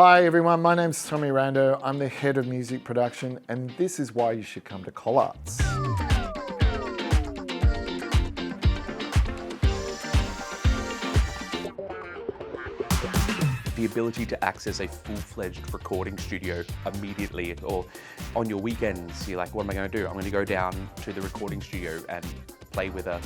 Hi everyone, my name's Tommy Rando. I'm the head of music production, and this is why you should come to Collarts. The ability to access a full-fledged recording studio immediately, or on your weekends, you're like, what am I going to do? I'm going to go down to the recording studio and play with a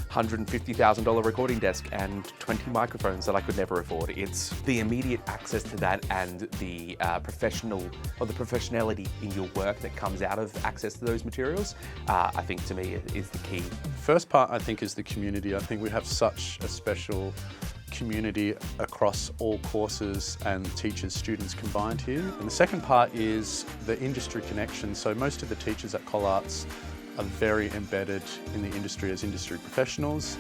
$150,000 recording desk and 20 microphones that I could never afford. It's the immediate access to that and the professionality in your work that comes out of access to those materials, I think to me is the key. First part, I think, is the community. I think we have such a special community across all courses and teachers, students combined here. And the second part is the industry connection. So most of the teachers at Collarts are very embedded in the industry as industry professionals,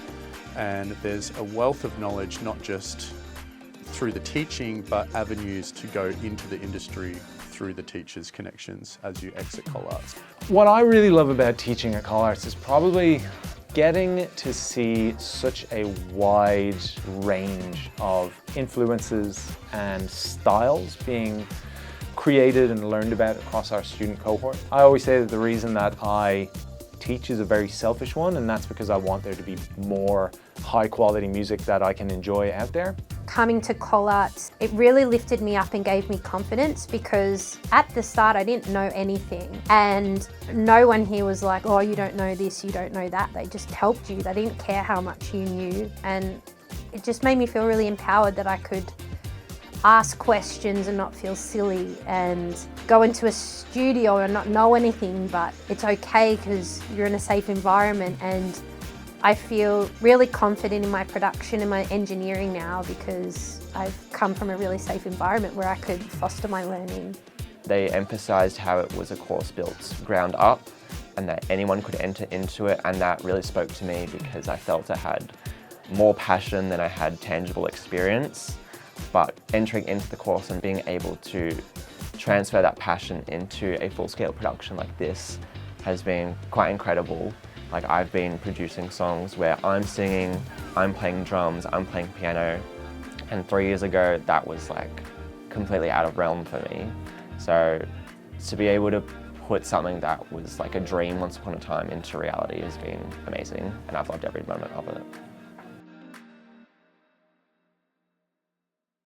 and there's a wealth of knowledge, not just through the teaching, but avenues to go into the industry through the teachers' connections as you exit Collarts. What I really love about teaching at Collarts is probably getting to see such a wide range of influences and styles being created and learned about across our student cohort. I always say that the reason that I teach is a very selfish one, and that's because I want there to be more high quality music that I can enjoy out there. Coming to Collarts, it really lifted me up and gave me confidence, because at the start I didn't know anything, and no one here was like, oh, you don't know this, you don't know that. They just helped you. They didn't care how much you knew, and it just made me feel really empowered that I could ask questions and not feel silly, and go into a studio and not know anything, but it's okay because you're in a safe environment. And I feel really confident in my production and my engineering now because I've come from a really safe environment where I could foster my learning. They emphasised how it was a course built ground up and that anyone could enter into it, and that really spoke to me because I felt I had more passion than I had tangible experience. But entering into the course and being able to transfer that passion into a full-scale production like this has been quite incredible. Like, I've been producing songs where I'm singing, I'm playing drums, I'm playing piano, and 3 years ago that was like completely out of realm for me. So to be able to put something that was like a dream once upon a time into reality has been amazing, and I've loved every moment of it.